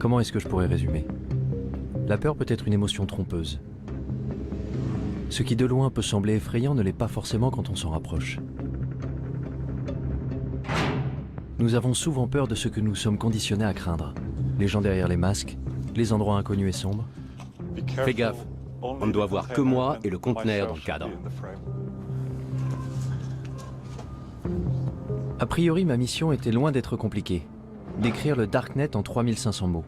Comment est-ce que je pourrais résumer? La peur peut être une émotion trompeuse. Ce qui de loin peut sembler effrayant ne l'est pas forcément quand on s'en rapproche. Nous avons souvent peur de ce que nous sommes conditionnés à craindre. Les gens derrière les masques, les endroits inconnus et sombres. Fais gaffe, on ne doit voir que moi et le conteneur dans le cadre. A priori, ma mission était loin d'être compliquée. D'écrire le Darknet en 3500 mots.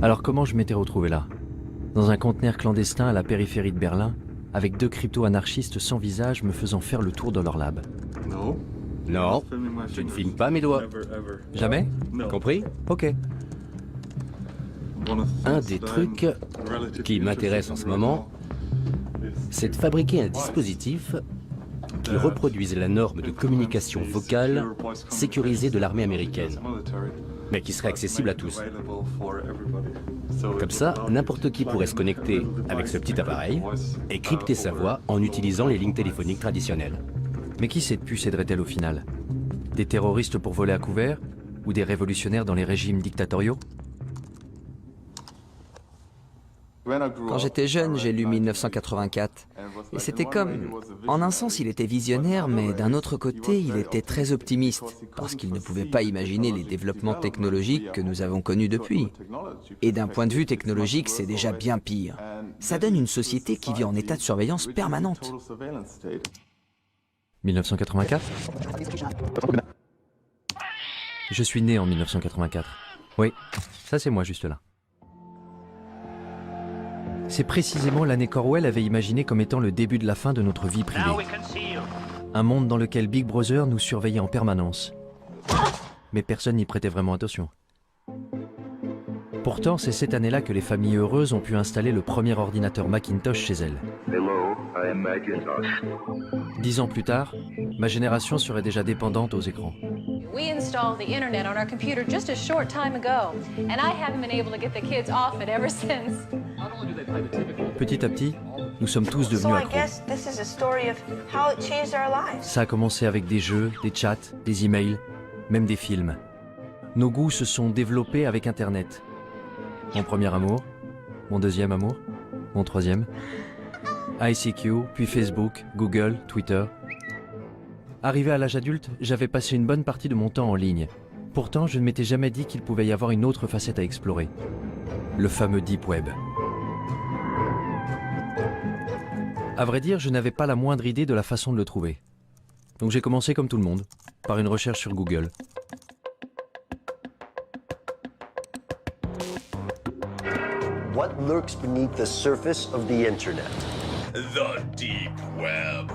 Alors comment je m'étais retrouvé là? Dans un conteneur clandestin à la périphérie de Berlin, avec 2 crypto-anarchistes sans visage me faisant faire le tour de leur lab. Non, tu ne filmes pas mes doigts. Jamais? Compris? Ok. Un des trucs qui m'intéresse en ce moment, c'est de fabriquer un dispositif qui reproduise la norme de communication vocale sécurisée de l'armée américaine, mais qui serait accessible à tous. Comme ça, n'importe qui pourrait se connecter avec ce petit appareil et crypter sa voix en utilisant les lignes téléphoniques traditionnelles. Mais qui cette puce aiderait-elle au final? Des terroristes pour voler à couvert? Ou des révolutionnaires dans les régimes dictatoriaux? Quand j'étais jeune, j'ai lu 1984. Et c'était comme... En un sens, il était visionnaire, mais d'un autre côté, il était très optimiste, parce qu'il ne pouvait pas imaginer les développements technologiques que nous avons connus depuis. Et d'un point de vue technologique, c'est déjà bien pire. Ça donne une société qui vit en état de surveillance permanente. 1984? Je suis né en 1984. Oui, ça c'est moi juste là. C'est précisément l'année qu'Orwell avait imaginé comme étant le début de la fin de notre vie privée. Un monde dans lequel Big Brother nous surveillait en permanence. Mais personne n'y prêtait vraiment attention. Pourtant, c'est cette année-là que les familles heureuses ont pu installer le premier ordinateur Macintosh chez elles. Hello, I am Macintosh. 10 ans plus tard, ma génération serait déjà dépendante aux écrans. We installed the internet on our computer just a short time ago, and I haven't been able to get the kids off it ever since. Petit à petit, nous sommes tous devenus accros. Ça a commencé avec des jeux, des chats, des emails, même des films. Nos goûts se sont développés avec Internet. Mon premier amour, mon deuxième amour, mon troisième. ICQ, puis Facebook, Google, Twitter. Arrivé à l'âge adulte, j'avais passé une bonne partie de mon temps en ligne. Pourtant, je ne m'étais jamais dit qu'il pouvait y avoir une autre facette à explorer. Le fameux Deep Web. À vrai dire, je n'avais pas la moindre idée de la façon de le trouver. Donc j'ai commencé comme tout le monde, par une recherche sur Google. What lurks beneath the surface of the internet? The deep web.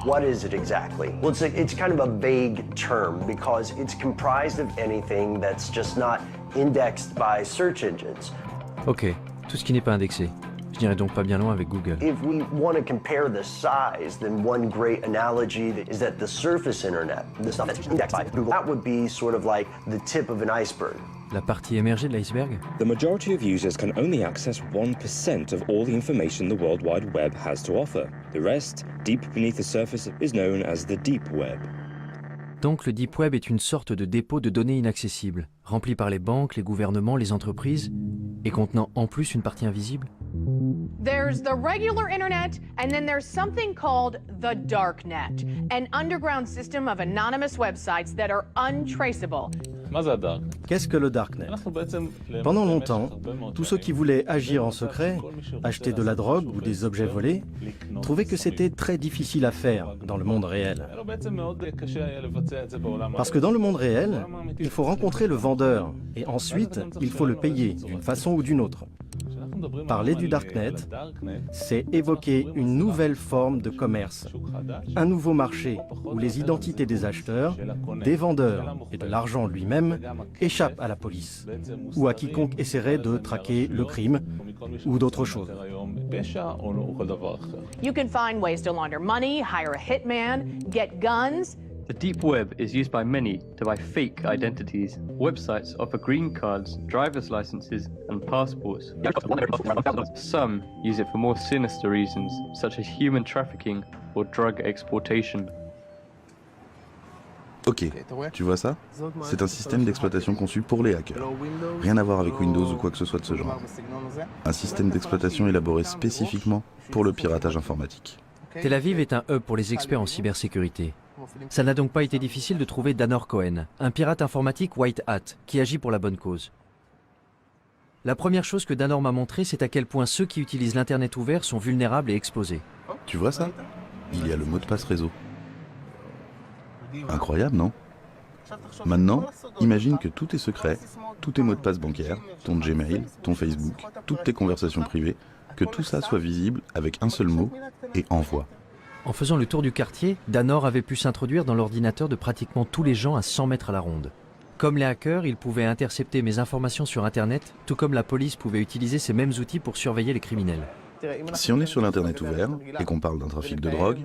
What is it exactly? Well, it's kind of a vague term because it's comprised of anything that's just not indexed by search engines. Ok, tout ce qui n'est pas indexé. Je n'irai donc pas bien loin avec Google. If we want to compare the size, then one great analogy is that the surface internet, the stuff that's indexed by Google, that would be sort of like the tip of an iceberg. La partie émergée de l'iceberg? The majority of users can only access 1% of all the information the World Wide Web has to offer. The rest, deep beneath the surface, is known as the deep web. Donc le Deep Web est une sorte de dépôt de données inaccessibles, rempli par les banques, les gouvernements, les entreprises, et contenant en plus une partie invisible? There's the regular internet, and then there's something called the darknet, an underground system of anonymous websites that are untraceable. Qu'est-ce que le Darknet? Pendant longtemps, tous ceux qui voulaient agir en secret, acheter de la drogue ou des objets volés, trouvaient que c'était très difficile à faire dans le monde réel. Parce que dans le monde réel, il faut rencontrer le vendeur et ensuite, il faut le payer d'une façon ou d'une autre. Parler du Darknet, c'est évoquer une nouvelle forme de commerce, un nouveau marché où les identités des acheteurs, des vendeurs et de l'argent lui-même échappent à la police ou à quiconque essaierait de traquer le crime ou d'autres choses. You can find ways to launder money, hire a hitman, get guns, The deep web is used by many to buy fake identities. Websites offer green cards, driver's licenses, and passports. Some use it for more sinister reasons, such as human trafficking or drug exploitation. Ok, tu vois ça? C'est un système d'exploitation conçu pour les hackers. Rien à voir avec Windows ou quoi que ce soit de ce genre. Un système d'exploitation élaboré spécifiquement pour le piratage informatique. Tel Aviv est un hub pour les experts en cybersécurité. Ça n'a donc pas été difficile de trouver Danor Cohen, un pirate informatique white hat, qui agit pour la bonne cause. La première chose que Danor m'a montré, c'est à quel point ceux qui utilisent l'Internet ouvert sont vulnérables et exposés. Tu vois ça? Il y a le mot de passe réseau. Incroyable, non? Maintenant, imagine que tout est secret, tous tes mots de passe bancaires, ton Gmail, ton Facebook, toutes tes conversations privées, que tout ça soit visible avec un seul mot et envoie. En faisant le tour du quartier, Danor avait pu s'introduire dans l'ordinateur de pratiquement tous les gens à 100 mètres à la ronde. Comme les hackers, ils pouvaient intercepter mes informations sur Internet, tout comme la police pouvait utiliser ces mêmes outils pour surveiller les criminels. Si on est sur l'Internet ouvert et qu'on parle d'un trafic de drogue,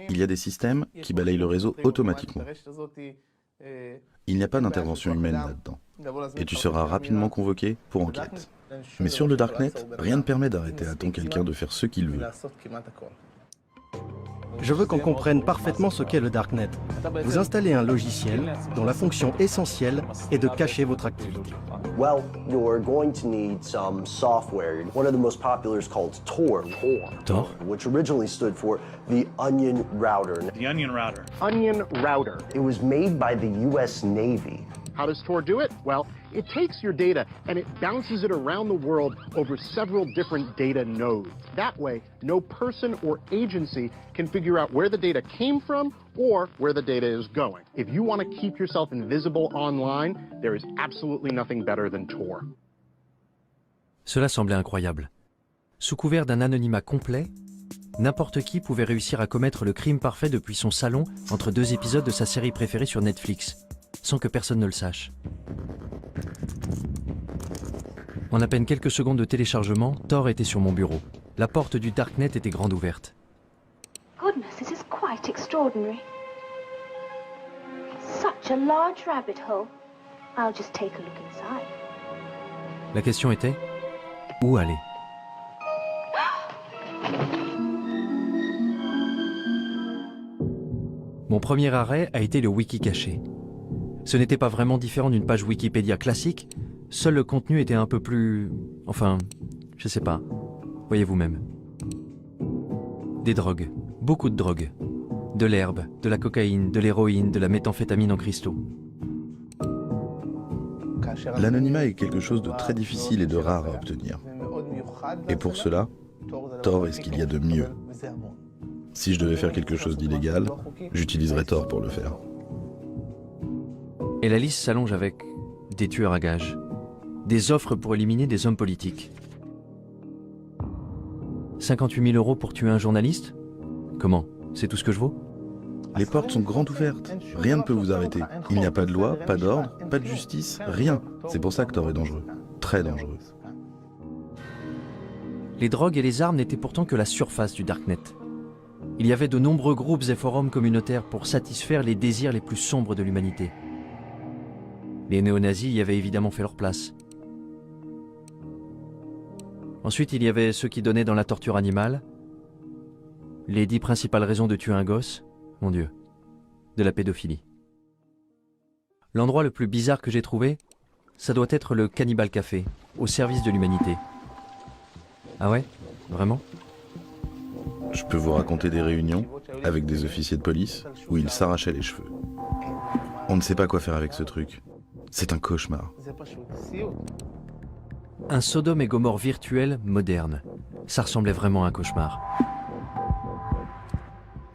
il y a des systèmes qui balayent le réseau automatiquement. Il n'y a pas d'intervention humaine là-dedans. Et tu seras rapidement convoqué pour enquête. Mais sur le Darknet, rien ne permet d'arrêter à temps quelqu'un de faire ce qu'il veut. Je veux qu'on comprenne parfaitement ce qu'est le Darknet. Vous installez un logiciel dont la fonction essentielle est de cacher votre activité. Well, you're going to need some software. One of the most popular is called Tor. Tor? Which originally stood for the Onion Router. The Onion Router. Onion Router. It was made by the US Navy. How does Tor do it? Well, it takes your data and it bounces it around the world over several different data nodes. That way, no person or agency can figure out where the data came from or where the data is going. If you want to keep yourself invisible online, there is absolutely nothing better than Tor. Cela semblait incroyable. Sous couvert d'un anonymat complet, n'importe qui pouvait réussir à commettre le crime parfait depuis son salon entre deux épisodes de sa série préférée sur Netflix, sans que personne ne le sache. En à peine quelques secondes de téléchargement, Tor était sur mon bureau. La porte du Darknet était grande ouverte. Goodness, this is quite extraordinary. Such a large rabbit hole. I'll just take a look inside. La question était, où aller? Mon premier arrêt a été le wiki caché. Ce n'était pas vraiment différent d'une page Wikipédia classique, seul le contenu était un peu plus... enfin, je sais pas, voyez vous-même. Des drogues, beaucoup de drogues. De l'herbe, de la cocaïne, de l'héroïne, de la méthamphétamine en cristaux. L'anonymat est quelque chose de très difficile et de rare à obtenir. Et pour cela, Tor est ce qu'il y a de mieux. Si je devais faire quelque chose d'illégal, j'utiliserais Tor pour le faire. Et la liste s'allonge avec des tueurs à gages, des offres pour éliminer des hommes politiques. 58 000 € pour tuer un journaliste? Comment? C'est tout ce que je vaux? Les portes sont grandes ouvertes. Rien ne peut vous arrêter. Il n'y a pas de loi, pas d'ordre, pas de justice, rien. C'est pour ça que Tor est dangereux. Très dangereux. Les drogues et les armes n'étaient pourtant que la surface du Darknet. Il y avait de nombreux groupes et forums communautaires pour satisfaire les désirs les plus sombres de l'humanité. Les néo-nazis y avaient évidemment fait leur place. Ensuite, il y avait ceux qui donnaient dans la torture animale, les 10 principales raisons de tuer un gosse, mon Dieu, de la pédophilie. L'endroit le plus bizarre que j'ai trouvé, ça doit être le Cannibal Café, au service de l'humanité. Ah ouais? Vraiment? Je peux vous raconter des réunions avec des officiers de police où ils s'arrachaient les cheveux. On ne sait pas quoi faire avec ce truc. C'est un cauchemar. Un Sodome et Gomorrhe virtuel moderne. Ça ressemblait vraiment à un cauchemar.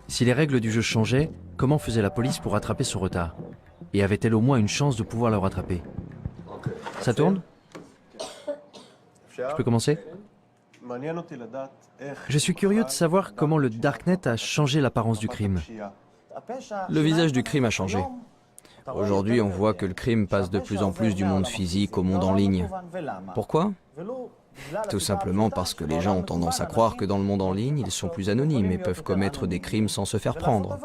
Si les règles du jeu changeaient, comment faisait la police pour rattraper son retard? Et avait-elle au moins une chance de pouvoir le rattraper? Ça tourne? Je peux commencer? Je suis curieux de savoir comment le Darknet a changé l'apparence du crime. Le visage du crime a changé. Aujourd'hui, on voit que le crime passe de plus en plus du monde physique au monde en ligne. Pourquoi? Tout simplement parce que les gens ont tendance à croire que dans le monde en ligne, ils sont plus anonymes et peuvent commettre des crimes sans se faire prendre.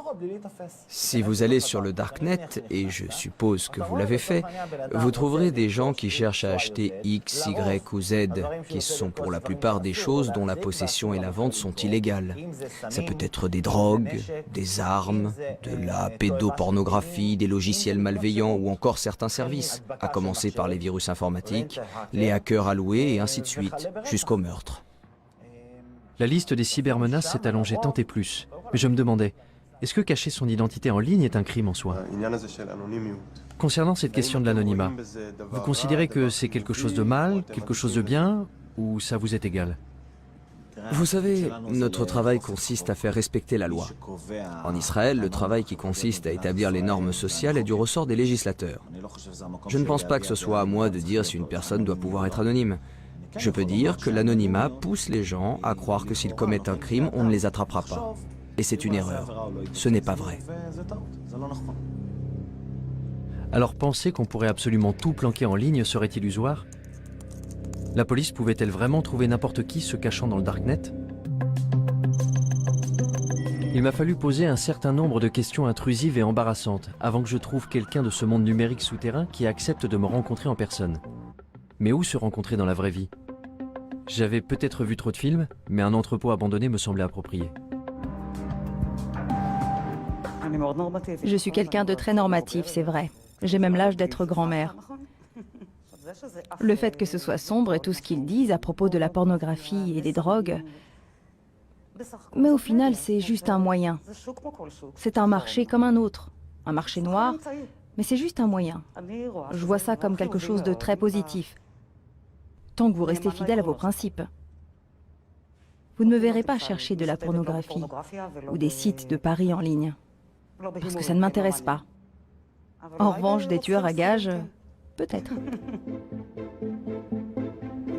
Si vous allez sur le Darknet, et je suppose que vous l'avez fait, vous trouverez des gens qui cherchent à acheter X, Y ou Z, qui sont pour la plupart des choses dont la possession et la vente sont illégales. Ça peut être des drogues, des armes, de la pédopornographie, des logiciels malveillants ou encore certains services, à commencer par les virus informatiques, les hackers alloués et ainsi de suite, jusqu'au meurtre. La liste des cybermenaces s'est allongée tant et plus. Mais je me demandais, est-ce que cacher son identité en ligne est un crime en soi? Concernant cette question de l'anonymat, vous considérez que c'est quelque chose de mal, quelque chose de bien, ou ça vous est égal? Vous savez, notre travail consiste à faire respecter la loi. En Israël, le travail qui consiste à établir les normes sociales est du ressort des législateurs. Je ne pense pas que ce soit à moi de dire si une personne doit pouvoir être anonyme. Je peux dire que l'anonymat pousse les gens à croire que s'ils commettent un crime, on ne les attrapera pas. Et c'est une erreur. Ce n'est pas vrai. Alors penser qu'on pourrait absolument tout planquer en ligne serait illusoire? La police pouvait-elle vraiment trouver n'importe qui se cachant dans le Darknet? Il m'a fallu poser un certain nombre de questions intrusives et embarrassantes avant que je trouve quelqu'un de ce monde numérique souterrain qui accepte de me rencontrer en personne. Mais où se rencontrer dans la vraie vie? J'avais peut-être vu trop de films, mais un entrepôt abandonné me semblait approprié. Je suis quelqu'un de très normatif, c'est vrai. J'ai même l'âge d'être grand-mère. Le fait que ce soit sombre et tout ce qu'ils disent à propos de la pornographie et des drogues, mais au final, c'est juste un moyen. C'est un marché comme un autre, un marché noir, mais c'est juste un moyen. Je vois ça comme quelque chose de très positif, tant que vous restez fidèle à vos principes. Vous ne me verrez pas chercher de la pornographie ou des sites de paris en ligne, parce que ça ne m'intéresse pas. En revanche, des tueurs à gages, peut-être.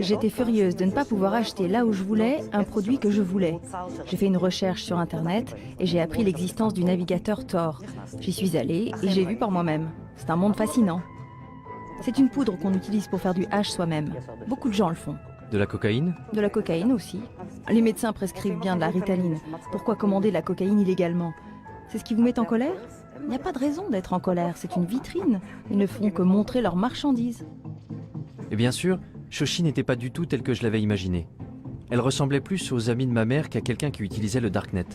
J'étais furieuse de ne pas pouvoir acheter là où je voulais un produit que je voulais. J'ai fait une recherche sur Internet et j'ai appris l'existence du navigateur Tor. J'y suis allée et j'ai vu par moi-même. C'est un monde fascinant. C'est une poudre qu'on utilise pour faire du hash soi-même. Beaucoup de gens le font. De la cocaïne? De la cocaïne aussi. Les médecins prescrivent bien de la Ritaline. Pourquoi commander la cocaïne illégalement? C'est ce qui vous met en colère? Il n'y a pas de raison d'être en colère, c'est une vitrine. Ils ne font que montrer leurs marchandises. Et bien sûr, Shoshi n'était pas du tout telle que je l'avais imaginée. Elle ressemblait plus aux amis de ma mère qu'à quelqu'un qui utilisait le Darknet.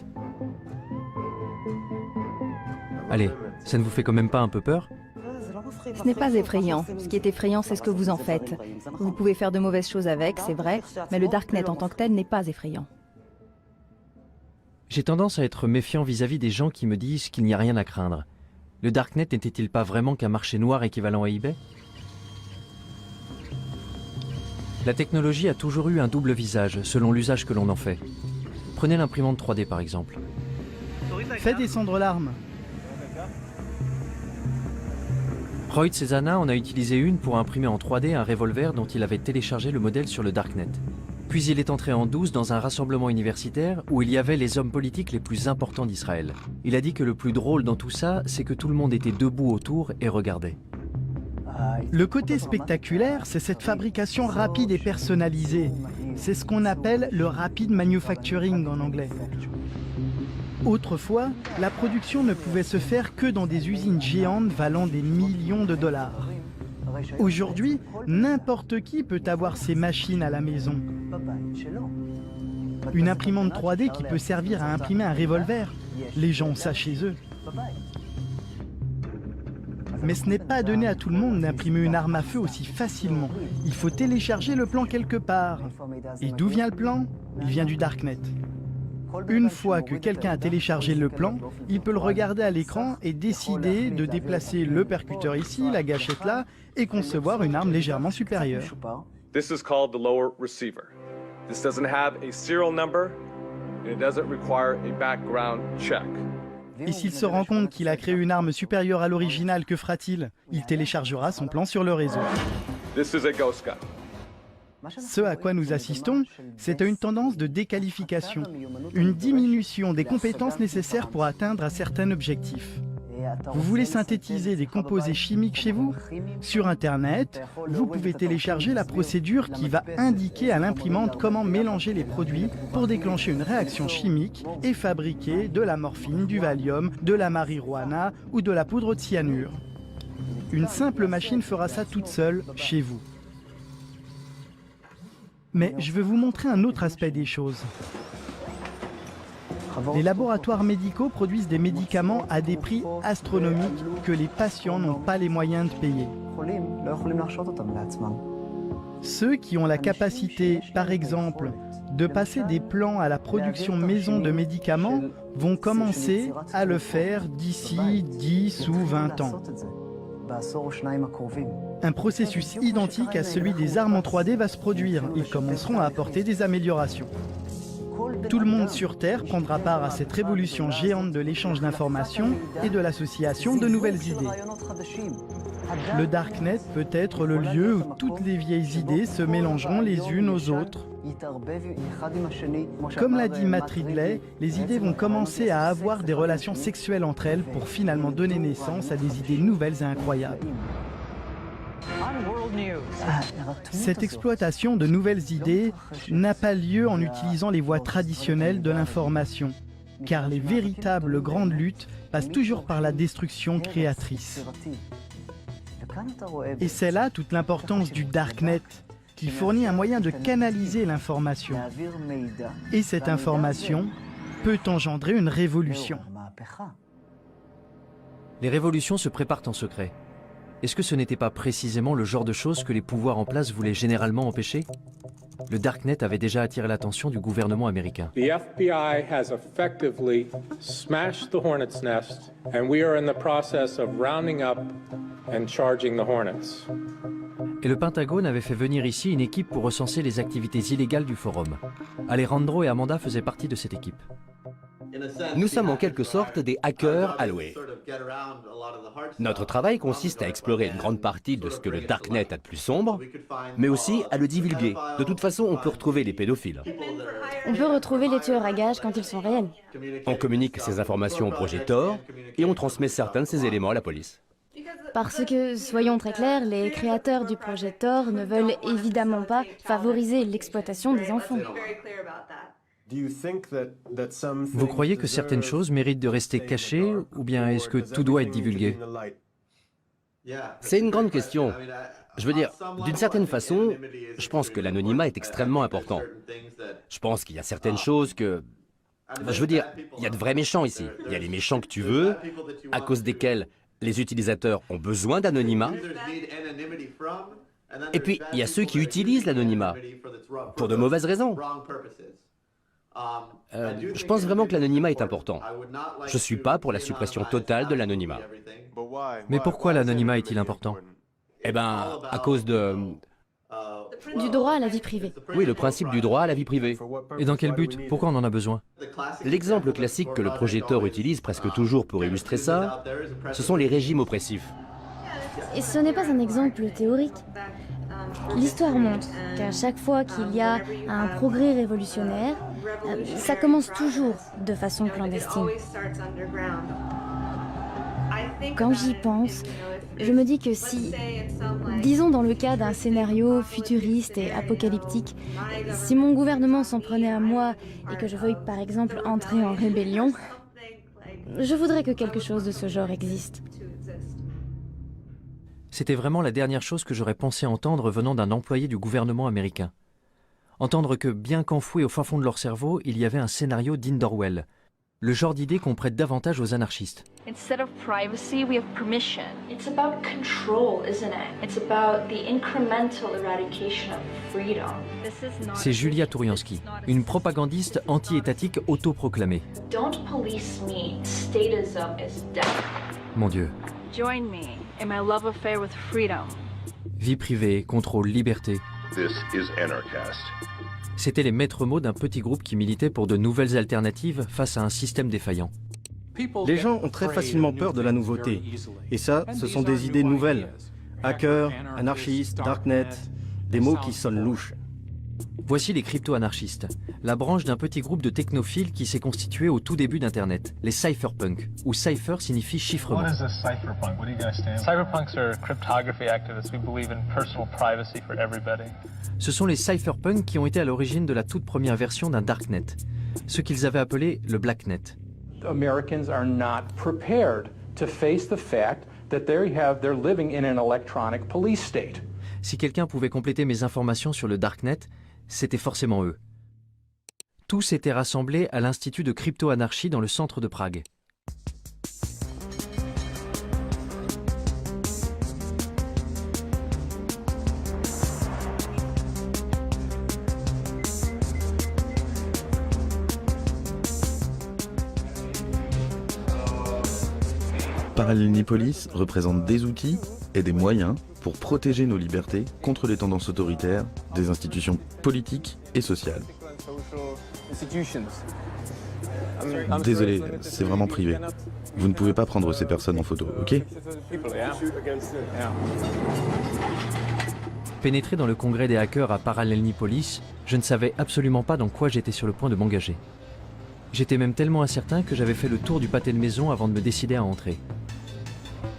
Allez, ça ne vous fait quand même pas un peu peur? Ce n'est pas effrayant. Ce qui est effrayant, c'est ce que vous en faites. Vous pouvez faire de mauvaises choses avec, c'est vrai, mais le Darknet en tant que tel n'est pas effrayant. J'ai tendance à être méfiant vis-à-vis des gens qui me disent qu'il n'y a rien à craindre. Le Darknet n'était-il pas vraiment qu'un marché noir équivalent à eBay? La technologie a toujours eu un double visage, selon l'usage que l'on en fait. Prenez l'imprimante 3D par exemple. Fais descendre l'arme. Roy Cezana en a utilisé une pour imprimer en 3D un revolver dont il avait téléchargé le modèle sur le Darknet. Puis il est entré en douce dans un rassemblement universitaire où il y avait les hommes politiques les plus importants d'Israël. Il a dit que le plus drôle dans tout ça, c'est que tout le monde était debout autour et regardait. Le côté spectaculaire, c'est cette fabrication rapide et personnalisée. C'est ce qu'on appelle le rapid manufacturing en anglais. Autrefois, la production ne pouvait se faire que dans des usines géantes valant des millions de dollars. Aujourd'hui, n'importe qui peut avoir ces machines à la maison. Une imprimante 3D qui peut servir à imprimer un revolver. Les gens ont ça chez eux. Mais ce n'est pas donné à tout le monde d'imprimer une arme à feu aussi facilement. Il faut télécharger le plan quelque part. Et d'où vient le plan? Il vient du Darknet. Une fois que quelqu'un a téléchargé le plan, il peut le regarder à l'écran et décider de déplacer le percuteur ici, la gâchette là, et concevoir une arme légèrement supérieure. This is called the lower receiver. This doesn't have a serial number and it doesn't require a background check. Et s'il se rend compte qu'il a créé une arme supérieure à l'original, que fera-t-il? Il téléchargera son plan sur le réseau. This is a ghost gun. Ce à quoi nous assistons, c'est à une tendance de déqualification, une diminution des compétences nécessaires pour atteindre un certain objectif. Vous voulez synthétiser des composés chimiques chez vous? Sur Internet, vous pouvez télécharger la procédure qui va indiquer à l'imprimante comment mélanger les produits pour déclencher une réaction chimique et fabriquer de la morphine, du Valium, de la marijuana ou de la poudre de cyanure. Une simple machine fera ça toute seule chez vous. Mais je vais vous montrer un autre aspect des choses. Les laboratoires médicaux produisent des médicaments à des prix astronomiques que les patients n'ont pas les moyens de payer. Ceux qui ont la capacité, par exemple, de passer des plans à la production maison de médicaments vont commencer à le faire d'ici 10 ou 20 ans. Un processus identique à celui des armes en 3D va se produire. Ils commenceront à apporter des améliorations. Tout le monde sur Terre prendra part à cette révolution géante de l'échange d'informations et de l'association de nouvelles idées. Le Darknet peut être le lieu où toutes les vieilles idées se mélangeront les unes aux autres. Comme l'a dit Matt Ridley, les idées vont commencer à avoir des relations sexuelles entre elles pour finalement donner naissance à des idées nouvelles et incroyables. Cette exploitation de nouvelles idées n'a pas lieu en utilisant les voies traditionnelles de l'information, car les véritables grandes luttes passent toujours par la destruction créatrice. Et c'est là toute l'importance du Darknet, qui fournit un moyen de canaliser l'information. Et cette information peut engendrer une révolution. Les révolutions se préparent en secret. Est-ce que ce n'était pas précisément le genre de choses que les pouvoirs en place voulaient généralement empêcher? Le Darknet avait déjà attiré l'attention du gouvernement américain. The FBI has effectively smashed the Hornet's Nest, and we are in the process of rounding up and charging the Hornets. Et le Pentagone avait fait venir ici une équipe pour recenser les activités illégales du forum. Alejandro et Amanda faisaient partie de cette équipe. Nous sommes en quelque sorte des hackers alloués. Notre travail consiste à explorer une grande partie de ce que le Darknet a de plus sombre, mais aussi à le divulguer. De toute façon, on peut retrouver les pédophiles. On peut retrouver les tueurs à gages quand ils sont réels. On communique ces informations au projet Tor et on transmet certains de ces éléments à la police. Parce que, soyons très clairs, les créateurs du projet Tor ne veulent évidemment pas favoriser l'exploitation des enfants. Vous croyez que certaines choses méritent de rester cachées, ou bien est-ce que tout doit être divulgué? C'est une grande question. Je veux dire, d'une certaine façon, je pense que l'anonymat est extrêmement important. Je pense qu'il y a certaines choses que... Je veux dire, il y a de vrais méchants ici. Il y a les méchants que tu veux, à cause desquels les utilisateurs ont besoin d'anonymat. Et puis, il y a ceux qui utilisent l'anonymat pour de mauvaises raisons. Je pense vraiment que l'anonymat est important. Je ne suis pas pour la suppression totale de l'anonymat. Mais pourquoi l'anonymat est-il important? Eh bien, à cause de... Du droit à la vie privée. Oui, le principe du droit à la vie privée. Et dans quel but? Pourquoi on en a besoin? L'exemple classique que le projet Tor utilise presque toujours pour illustrer ça, ce sont les régimes oppressifs. Et ce n'est pas un exemple théorique. L'histoire montre qu'à chaque fois qu'il y a un progrès révolutionnaire, ça commence toujours de façon clandestine. Quand j'y pense, je me dis que si, disons dans le cas d'un scénario futuriste et apocalyptique, si mon gouvernement s'en prenait à moi et que je veuille par exemple entrer en rébellion, je voudrais que quelque chose de ce genre existe. C'était vraiment la dernière chose que j'aurais pensé entendre venant d'un employé du gouvernement américain. Entendre que, bien qu'enfouis au fin fond de leur cerveau, il y avait un scénario digne d'Orwell. Le genre d'idée qu'on prête davantage aux anarchistes. Instead of privacy, we have permission. It's about control, isn't it? It's about the incremental eradication of freedom. C'est Julia Touriansky, une propagandiste anti-étatique autoproclamée. Don't police me. Statism is death. Mon Dieu. Join me in my love affair with freedom. Vie privée, contrôle, liberté. This is Anarchast. C'étaient les maîtres mots d'un petit groupe qui militait pour de nouvelles alternatives face à un système défaillant. Les gens ont très facilement peur de la nouveauté. Et ça, ce sont des idées nouvelles. Hacker, anarchiste, darknet, des mots qui sonnent louches. Voici les crypto-anarchistes, la branche d'un petit groupe de technophiles qui s'est constitué au tout début d'Internet, les cypherpunks, où cypher signifie chiffrement. What is a cypherpunk? What do you guys stand for? Cypherpunks are cryptography activists. We believe in personal privacy for everybody. Ce sont les cypherpunks qui ont été à l'origine de la toute première version d'un darknet, ce qu'ils avaient appelé le blacknet. Americans are not prepared to face the fact that they're living in an electronic police state. Si quelqu'un pouvait compléter mes informations sur le darknet, c'était forcément eux. Tous étaient rassemblés à l'Institut de crypto-anarchie dans le centre de Prague. Parallelnipolis représente des outils et des moyens pour protéger nos libertés contre les tendances autoritaires des institutions politiques et sociales. Désolé, c'est vraiment privé. Vous ne pouvez pas prendre ces personnes en photo, ok? Pénétré dans le congrès des hackers à Parallelnipolis, je ne savais absolument pas dans quoi j'étais sur le point de m'engager. J'étais même tellement incertain que j'avais fait le tour du pâté de maison avant de me décider à entrer.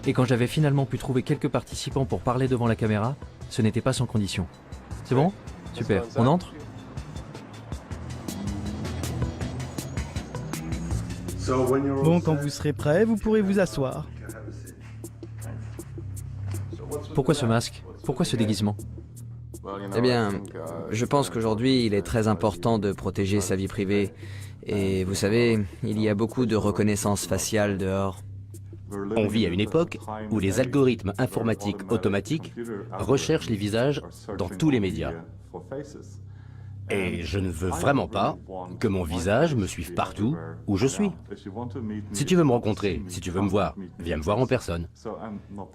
Et quand j'avais finalement pu trouver quelques participants pour parler devant la caméra, ce n'était pas sans condition. C'est bon? Super. On entre? Bon, quand vous serez prêt, vous pourrez vous asseoir. Pourquoi ce masque? Pourquoi ce déguisement? Eh bien, je pense qu'aujourd'hui, il est très important de protéger sa vie privée. Et vous savez, il y a beaucoup de reconnaissance faciale dehors. On vit à une époque où les algorithmes informatiques automatiques recherchent les visages dans tous les médias. Et je ne veux vraiment pas que mon visage me suive partout où je suis. Si tu veux me rencontrer, si tu veux me voir, viens me voir en personne.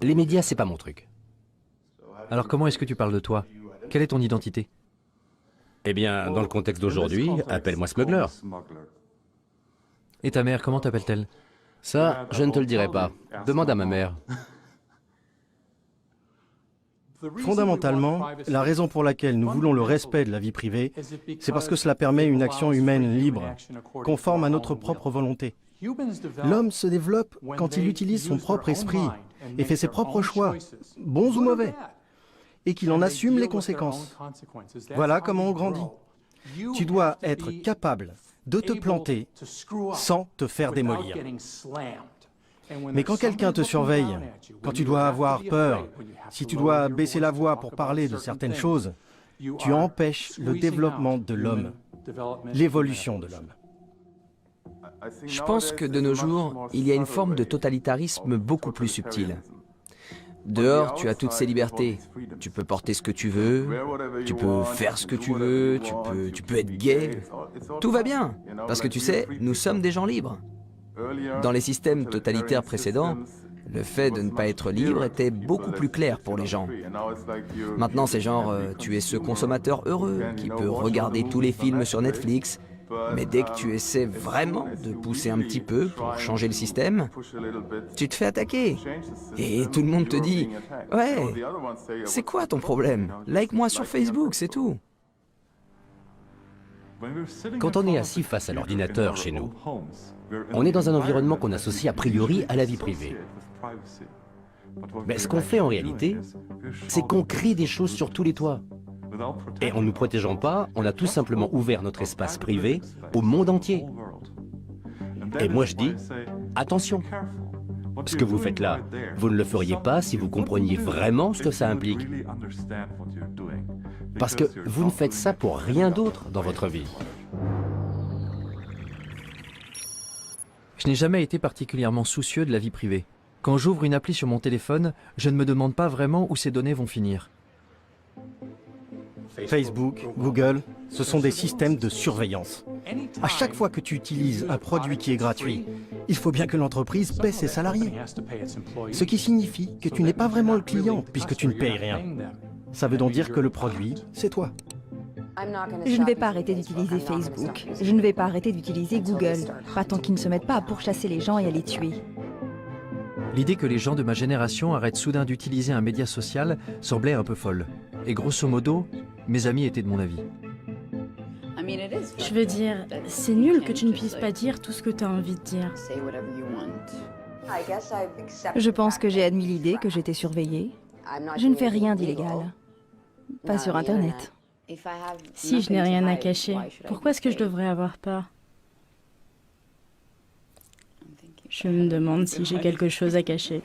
Les médias, c'est pas mon truc. Alors comment est-ce que tu parles de toi? Quelle est ton identité? Eh bien, dans le contexte d'aujourd'hui, appelle-moi Smuggler. Et ta mère, comment t'appelle-t-elle? Ça, je ne te le dirai pas. Demande à ma mère. Fondamentalement, la raison pour laquelle nous voulons le respect de la vie privée, c'est parce que cela permet une action humaine libre, conforme à notre propre volonté. L'homme se développe quand il utilise son propre esprit et fait ses propres choix, bons ou mauvais, et qu'il en assume les conséquences. Voilà comment on grandit. Tu dois être capable de te planter sans te faire démolir. Mais quand quelqu'un te surveille, quand tu dois avoir peur, si tu dois baisser la voix pour parler de certaines choses, tu empêches le développement de l'homme, l'évolution de l'homme. Je pense que de nos jours, il y a une forme de totalitarisme beaucoup plus subtile. Dehors, tu as toutes ces libertés. Tu peux porter ce que tu veux, tu peux faire ce que tu veux, tu peux être gay. Tout va bien, parce que tu sais, nous sommes des gens libres. Dans les systèmes totalitaires précédents, le fait de ne pas être libre était beaucoup plus clair pour les gens. Maintenant, c'est genre, tu es ce consommateur heureux qui peut regarder tous les films sur Netflix, mais dès que tu essaies vraiment de pousser un petit peu pour changer le système, tu te fais attaquer. Et tout le monde te dit « Ouais, c'est quoi ton problème? Like-moi sur Facebook, c'est tout. » Quand on est assis face à l'ordinateur chez nous, on est dans un environnement qu'on associe a priori à la vie privée. Mais ce qu'on fait en réalité, c'est qu'on crie des choses sur tous les toits. Et en ne nous protégeant pas, on a tout simplement ouvert notre espace privé au monde entier. Et moi je dis, attention, ce que vous faites là, vous ne le feriez pas si vous compreniez vraiment ce que ça implique. Parce que vous ne faites ça pour rien d'autre dans votre vie. Je n'ai jamais été particulièrement soucieux de la vie privée. Quand j'ouvre une appli sur mon téléphone, je ne me demande pas vraiment où ces données vont finir. Facebook, Google, ce sont des systèmes de surveillance. À chaque fois que tu utilises un produit qui est gratuit, il faut bien que l'entreprise paie ses salariés. Ce qui signifie que tu n'es pas vraiment le client puisque tu ne payes rien. Ça veut donc dire que le produit, c'est toi. Je ne vais pas arrêter d'utiliser Facebook. Je ne vais pas arrêter d'utiliser Google. Pas tant qu'ils ne se mettent pas à pourchasser les gens et à les tuer. L'idée que les gens de ma génération arrêtent soudain d'utiliser un média social semblait un peu folle. Et grosso modo, mes amis étaient de mon avis. Je veux dire, c'est nul que tu ne puisses pas dire tout ce que tu as envie de dire. Je pense que j'ai admis l'idée que j'étais surveillée. Je ne fais rien d'illégal. Pas sur Internet. Si je n'ai rien à cacher, pourquoi est-ce que je devrais avoir peur? Je me demande si j'ai quelque chose à cacher.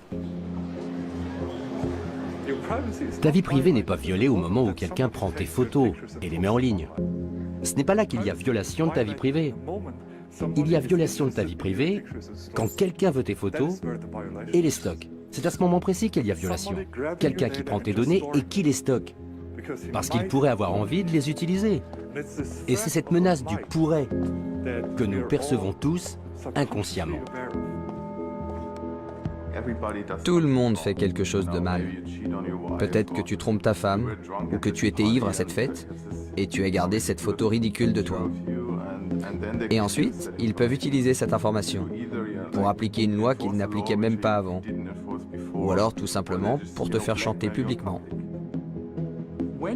Ta vie privée n'est pas violée au moment où quelqu'un prend tes photos et les met en ligne. Ce n'est pas là qu'il y a violation de ta vie privée. Il y a violation de ta vie privée quand quelqu'un veut tes photos et les stocke. C'est à ce moment précis qu'il y a violation. Quelqu'un qui prend tes données et qui les stocke. Parce qu'il pourrait avoir envie de les utiliser. Et c'est cette menace du « pourrait » que nous percevons tous inconsciemment. Tout le monde fait quelque chose de mal. Peut-être que tu trompes ta femme, ou que tu étais ivre à cette fête, et tu as gardé cette photo ridicule de toi. Et ensuite, ils peuvent utiliser cette information pour appliquer une loi qu'ils n'appliquaient même pas avant. Ou alors tout simplement pour te faire chanter publiquement.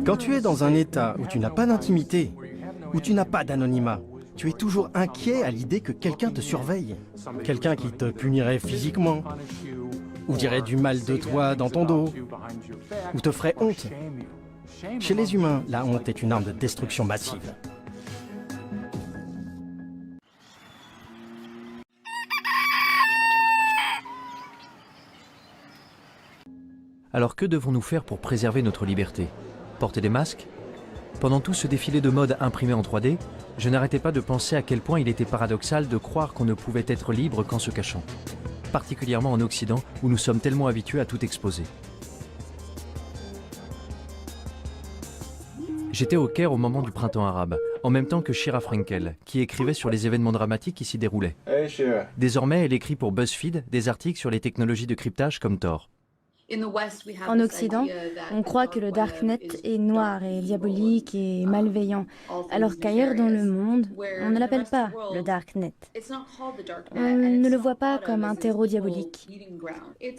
Quand tu es dans un état où tu n'as pas d'intimité, où tu n'as pas d'anonymat, tu es toujours inquiet à l'idée que quelqu'un te surveille. Quelqu'un qui te punirait physiquement, ou dirait du mal de toi dans ton dos, ou te ferait honte. Chez les humains, la honte est une arme de destruction massive. Alors que devons-nous faire pour préserver notre liberté? Porter des masques? Pendant tout ce défilé de mode imprimé en 3D, je n'arrêtais pas de penser à quel point il était paradoxal de croire qu'on ne pouvait être libre qu'en se cachant. Particulièrement en Occident, où nous sommes tellement habitués à tout exposer. J'étais au Caire au moment du printemps arabe, en même temps que Shira Frankel, qui écrivait sur les événements dramatiques qui s'y déroulaient. Désormais, elle écrit pour BuzzFeed des articles sur les technologies de cryptage comme Tor. En Occident, on croit que le Darknet est noir et diabolique et malveillant, alors qu'ailleurs dans le monde, on ne l'appelle pas le Darknet. On ne le voit pas comme un terreau diabolique.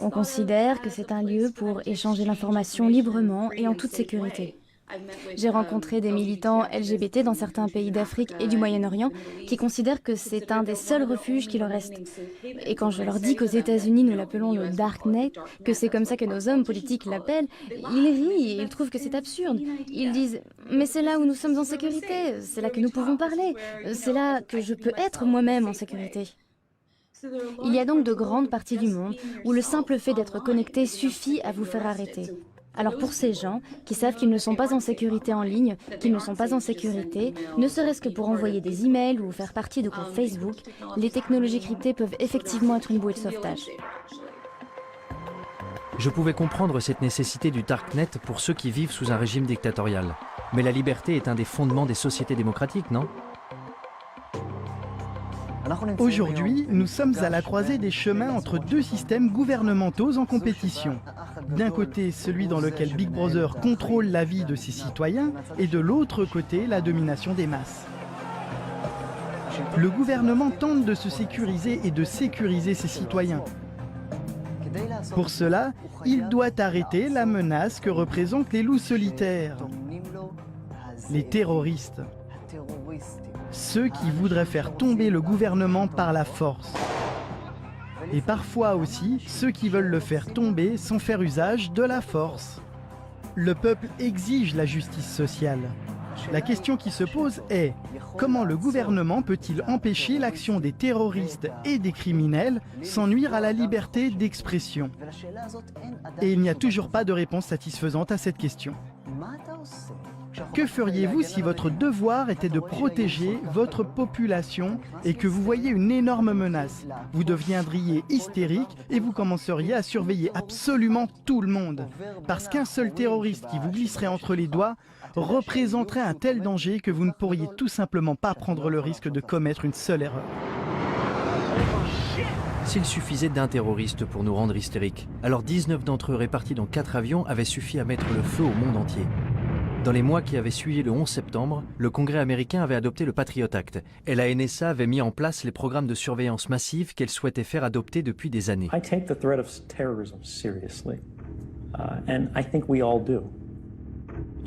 On considère que c'est un lieu pour échanger l'information librement et en toute sécurité. J'ai rencontré des militants LGBT dans certains pays d'Afrique et du Moyen-Orient qui considèrent que c'est un des seuls refuges qui leur reste. Et quand je leur dis qu'aux États-Unis nous l'appelons le Darknet, que c'est comme ça que nos hommes politiques l'appellent, ils rient et ils trouvent que c'est absurde. Ils disent « Mais c'est là où nous sommes en sécurité, c'est là que nous pouvons parler, c'est là que je peux être moi-même en sécurité. » Il y a donc de grandes parties du monde où le simple fait d'être connecté suffit à vous faire arrêter. Alors pour ces gens qui savent qu'ils ne sont pas en sécurité en ligne, qu'ils ne sont pas en sécurité, ne serait-ce que pour envoyer des emails ou faire partie de groupes Facebook, les technologies cryptées peuvent effectivement être une bouée de sauvetage. Je pouvais comprendre cette nécessité du Darknet pour ceux qui vivent sous un régime dictatorial. Mais la liberté est un des fondements des sociétés démocratiques, non? Aujourd'hui, nous sommes à la croisée des chemins entre deux systèmes gouvernementaux en compétition. D'un côté, celui dans lequel Big Brother contrôle la vie de ses citoyens, et de l'autre côté, la domination des masses. Le gouvernement tente de se sécuriser et de sécuriser ses citoyens. Pour cela, il doit arrêter la menace que représentent les loups solitaires, les terroristes. Ceux qui voudraient faire tomber le gouvernement par la force. Et parfois aussi, ceux qui veulent le faire tomber sans faire usage de la force. Le peuple exige la justice sociale. La question qui se pose est, comment le gouvernement peut-il empêcher l'action des terroristes et des criminels sans nuire à la liberté d'expression? Et il n'y a toujours pas de réponse satisfaisante à cette question. Que feriez-vous si votre devoir était de protéger votre population et que vous voyez une énorme menace? Vous deviendriez hystérique et vous commenceriez à surveiller absolument tout le monde. Parce qu'un seul terroriste qui vous glisserait entre les doigts représenterait un tel danger que vous ne pourriez tout simplement pas prendre le risque de commettre une seule erreur. S'il suffisait d'un terroriste pour nous rendre hystériques, alors 19 d'entre eux répartis dans 4 avions avaient suffi à mettre le feu au monde entier. Dans les mois qui avaient suivi le 11 septembre, le Congrès américain avait adopté le Patriot Act et la NSA avait mis en place les programmes de surveillance massive qu'elle souhaitait faire adopter depuis des années. I take the threat of terrorism seriously, and I think we all do.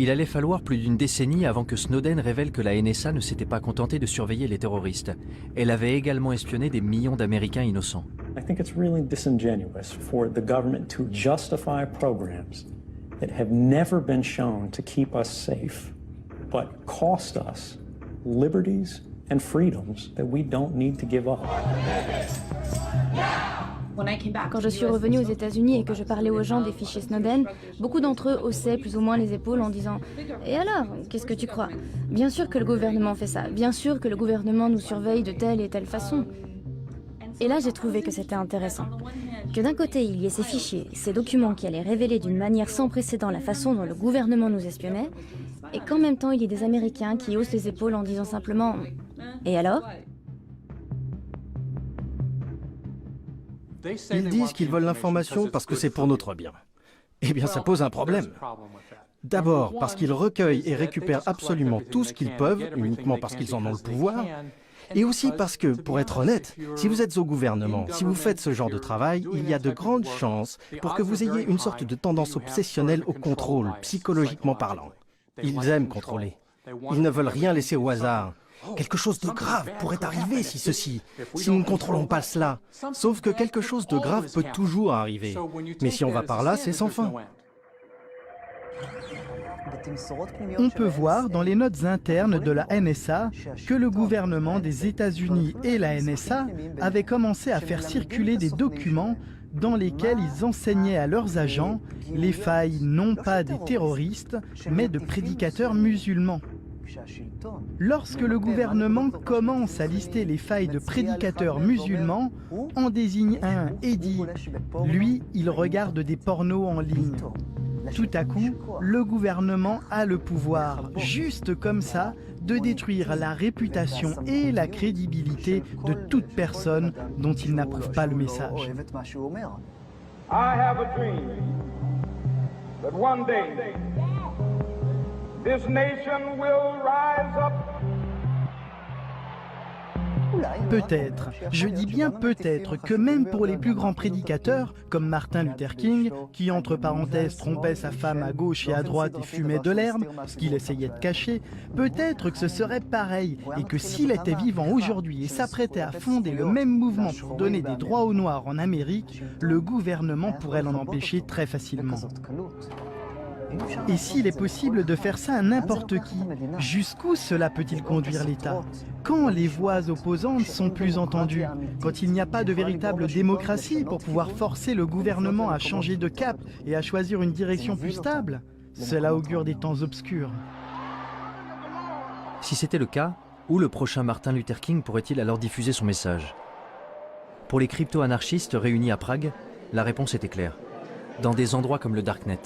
Il allait falloir plus d'une décennie avant que Snowden révèle que la NSA ne s'était pas contentée de surveiller les terroristes. Elle avait également espionné des millions d'Américains innocents. I think it's really disingenuous for the government to justify programs that have never been shown to keep us safe, but cost us liberties and freedoms that we don't need to give up. Quand je suis revenue aux États-Unis et que je parlais aux gens des fichiers Snowden, beaucoup d'entre eux haussaient plus ou moins les épaules en disant « Et alors, qu'est-ce que tu crois? Bien sûr que le gouvernement fait ça, bien sûr que le gouvernement nous surveille de telle et telle façon. » Et là, j'ai trouvé que c'était intéressant. Que d'un côté, il y ait ces fichiers, ces documents qui allaient révéler d'une manière sans précédent la façon dont le gouvernement nous espionnait, et qu'en même temps, il y ait des Américains qui haussent les épaules en disant simplement « Et alors ?» Ils disent qu'ils veulent l'information parce que c'est pour notre bien. Eh bien, ça pose un problème. D'abord, parce qu'ils recueillent et récupèrent absolument tout ce qu'ils peuvent, uniquement parce qu'ils en ont le pouvoir, et aussi parce que, pour être honnête, si vous êtes au gouvernement, si vous faites ce genre de travail, il y a de grandes chances pour que vous ayez une sorte de tendance obsessionnelle au contrôle, psychologiquement parlant. Ils aiment contrôler. Ils ne veulent rien laisser au hasard. Quelque chose de grave pourrait arriver si nous ne contrôlons pas cela. Sauf que quelque chose de grave peut toujours arriver. Mais si on va par là, c'est sans fin. On peut voir dans les notes internes de la NSA que le gouvernement des États-Unis et la NSA avaient commencé à faire circuler des documents dans lesquels ils enseignaient à leurs agents les failles non pas des terroristes, mais de prédicateurs musulmans. Lorsque le gouvernement commence à lister les failles de prédicateurs musulmans, on désigne un et dit « lui, il regarde des pornos en ligne ». Tout à coup, le gouvernement a le pouvoir, juste comme ça, de détruire la réputation et la crédibilité de toute personne dont il n'approuve pas le message. I have a dream that one day this nation will rise up. Peut-être, je dis bien peut-être, que même pour les plus grands prédicateurs, comme Martin Luther King, qui entre parenthèses trompait sa femme à gauche et à droite et fumait de l'herbe, ce qu'il essayait de cacher, peut-être que ce serait pareil, et que s'il était vivant aujourd'hui et s'apprêtait à fonder le même mouvement pour donner des droits aux Noirs en Amérique, le gouvernement pourrait l'en empêcher très facilement. Et s'il est possible de faire ça à n'importe qui, jusqu'où cela peut-il conduire l'État? Quand les voix opposantes sont plus entendues? Quand il n'y a pas de véritable démocratie pour pouvoir forcer le gouvernement à changer de cap et à choisir une direction plus stable? Cela augure des temps obscurs. Si c'était le cas, où le prochain Martin Luther King pourrait-il alors diffuser son message? Pour les crypto-anarchistes réunis à Prague, la réponse était claire. Dans des endroits comme le Darknet.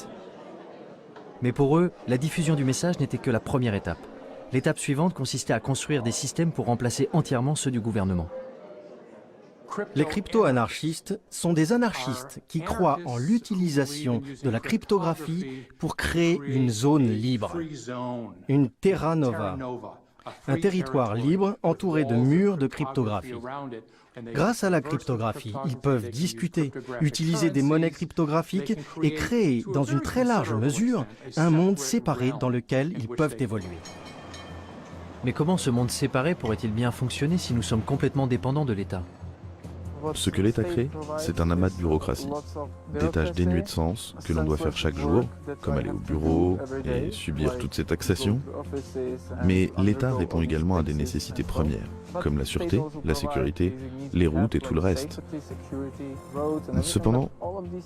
Mais pour eux, la diffusion du message n'était que la première étape. L'étape suivante consistait à construire des systèmes pour remplacer entièrement ceux du gouvernement. Les crypto-anarchistes sont des anarchistes qui croient en l'utilisation de la cryptographie pour créer une zone libre, une terra nova, un territoire libre entouré de murs de cryptographie. Grâce à la cryptographie, ils peuvent discuter, utiliser des monnaies cryptographiques et créer, dans une très large mesure, un monde séparé dans lequel ils peuvent évoluer. Mais comment ce monde séparé pourrait-il bien fonctionner si nous sommes complètement dépendants de l'État? Ce que l'État crée, c'est un amas de bureaucratie, des tâches dénuées de sens que l'on doit faire chaque jour, comme aller au bureau et subir toutes ces taxations. Mais l'État répond également à des nécessités premières, comme la sûreté, la sécurité, les routes et tout le reste. Cependant,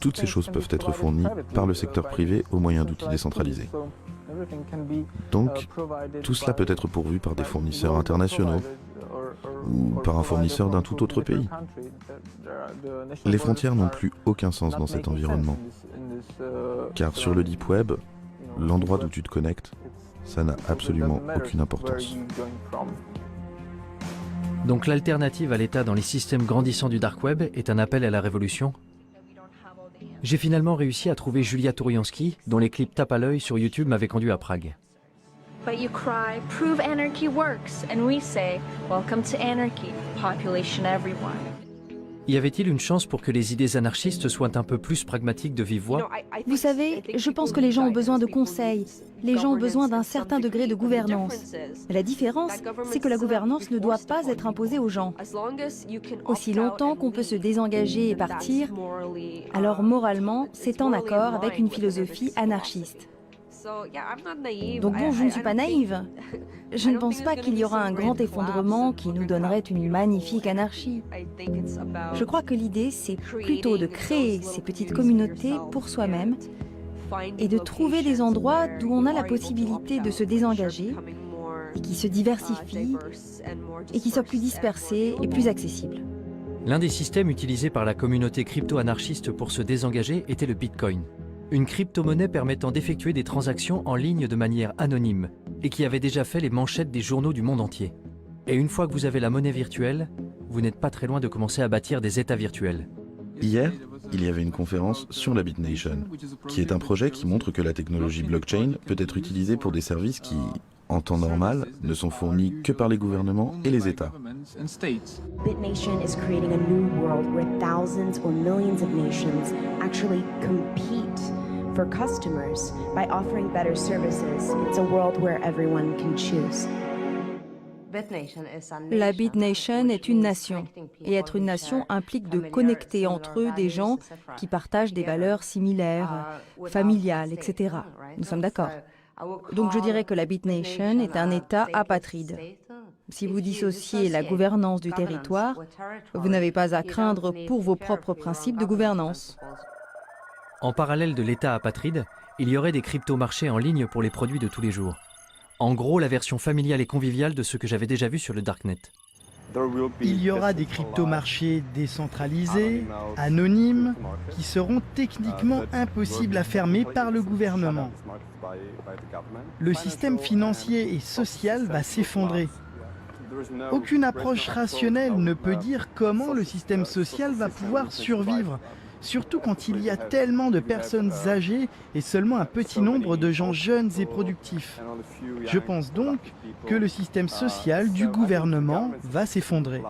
toutes ces choses peuvent être fournies par le secteur privé au moyen d'outils décentralisés. Donc, tout cela peut être pourvu par des fournisseurs internationaux, ou par un fournisseur d'un tout autre pays. Les frontières n'ont plus aucun sens dans cet environnement. Car sur le Deep Web, l'endroit d'où tu te connectes, ça n'a absolument aucune importance. Donc l'alternative à l'État dans les systèmes grandissants du Dark Web est un appel à la révolution? J'ai finalement réussi à trouver Julia Touriansky, dont les clips tape à l'œil sur YouTube m'avaient conduit à Prague. But you cry, prove anarchy works, and we say, welcome to anarchy, population everyone. Y avait-il une chance pour que les idées anarchistes soient un peu plus pragmatiques de vive voix? Vous savez, je pense que les gens ont besoin de conseils. les gens ont besoin d'un certain degré de gouvernance. Mais la différence, c'est que la gouvernance ne doit pas être imposée aux gens. Aussi longtemps qu'on peut se désengager et partir, alors moralement, c'est en accord avec une philosophie anarchiste. Donc bon, je ne suis pas naïve. Je ne pense pas qu'il y aura un grand effondrement qui nous donnerait une magnifique anarchie. Je crois que l'idée, c'est plutôt de créer ces petites communautés pour soi-même et de trouver des endroits d'où on a la possibilité de se désengager et qui se diversifient et qui soient plus dispersés et plus accessibles. L'un des systèmes utilisés par la communauté crypto-anarchiste pour se désengager était le Bitcoin. Une crypto-monnaie permettant d'effectuer des transactions en ligne de manière anonyme et qui avait déjà fait les manchettes des journaux du monde entier. Et une fois que vous avez la monnaie virtuelle, vous n'êtes pas très loin de commencer à bâtir des États virtuels. Hier, il y avait une conférence sur la BitNation, qui est un projet qui montre que la technologie blockchain peut être utilisée pour des services qui, en temps normal, ne sont fournis que par les gouvernements et les États. BitNation is creating a new world where thousands or millions of nations actually compete for customers by offering better services. It's a world where everyone can choose. La BitNation est une nation, et être une nation implique de connecter entre eux des gens qui partagent des valeurs similaires, familiales, etc. Nous sommes d'accord. Donc je dirais que la BitNation est un État apatride. Si vous dissociez la gouvernance du territoire, vous n'avez pas à craindre pour vos propres principes de gouvernance. En parallèle de l'État apatride, il y aurait des crypto-marchés en ligne pour les produits de tous les jours. En gros, la version familiale et conviviale de ce que j'avais déjà vu sur le Darknet. Il y aura des crypto-marchés décentralisés, anonymes, qui seront techniquement impossibles à fermer par le gouvernement. Le système financier et social va s'effondrer. Aucune approche rationnelle ne peut dire comment le système social va pouvoir survivre, surtout quand il y a tellement de personnes âgées et seulement un petit nombre de gens jeunes et productifs. Je pense donc que le système social du gouvernement va s'effondrer.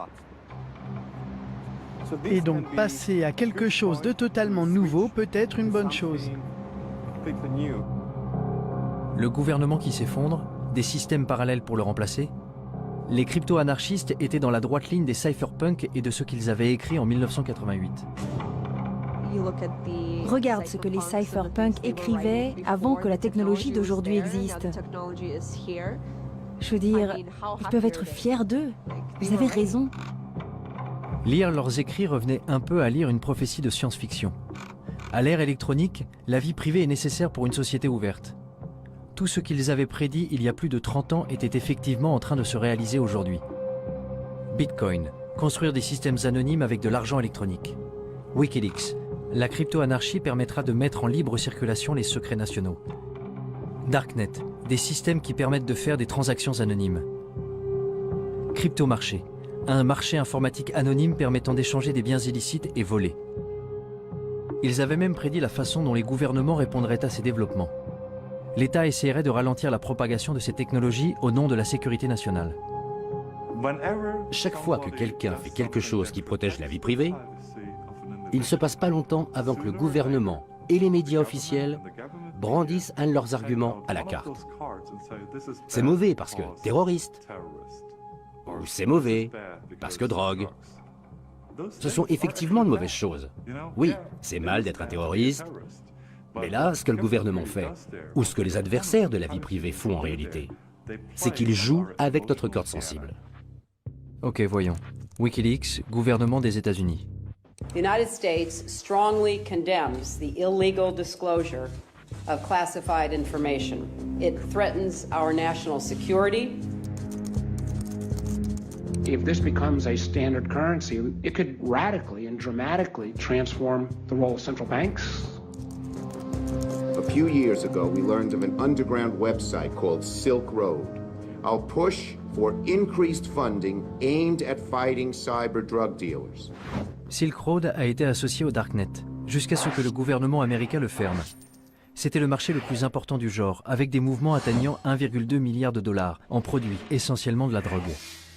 Et donc passer à quelque chose de totalement nouveau peut être une bonne chose. Le gouvernement qui s'effondre, des systèmes parallèles pour le remplacer. Les crypto-anarchistes étaient dans la droite ligne des cypherpunks et de ce qu'ils avaient écrit en 1988. Regarde ce que les cypherpunks écrivaient avant que la technologie d'aujourd'hui existe. Je veux dire, ils peuvent être fiers d'eux. Vous avez raison. Lire leurs écrits revenait un peu à lire une prophétie de science-fiction. À l'ère électronique, la vie privée est nécessaire pour une société ouverte. Tout ce qu'ils avaient prédit il y a plus de 30 ans était effectivement en train de se réaliser aujourd'hui. Bitcoin, construire des systèmes anonymes avec de l'argent électronique. Wikileaks, la crypto-anarchie permettra de mettre en libre circulation les secrets nationaux. Darknet, des systèmes qui permettent de faire des transactions anonymes. Crypto-marché, un marché informatique anonyme permettant d'échanger des biens illicites et volés. Ils avaient même prédit la façon dont les gouvernements répondraient à ces développements. L'État essaierait de ralentir la propagation de ces technologies au nom de la sécurité nationale. Chaque fois que quelqu'un fait quelque chose qui protège la vie privée, il ne se passe pas longtemps avant que le gouvernement et les médias officiels brandissent un de leurs arguments à la carte. C'est mauvais parce que terroriste, ou c'est mauvais parce que drogue. Ce sont effectivement de mauvaises choses. Oui, c'est mal d'être un terroriste, mais là, ce que le gouvernement fait, ou ce que les adversaires de la vie privée font en réalité, c'est qu'ils jouent avec notre corde sensible. Ok, voyons. Wikileaks, gouvernement des États-Unis. The United States strongly condemns the illegal disclosure of classified information. It threatens our national security. If this becomes a standard currency, it could radically and dramatically transform the role of central banks. A few years ago, we learned of an underground website called Silk Road. Our push for increased funding aimed at fighting cyber drug dealers. Silk Road a été associé au Darknet, jusqu'à ce que le gouvernement américain le ferme. C'était le marché le plus important du genre, avec des mouvements atteignant 1,2 milliard de dollars en produits, essentiellement de la drogue.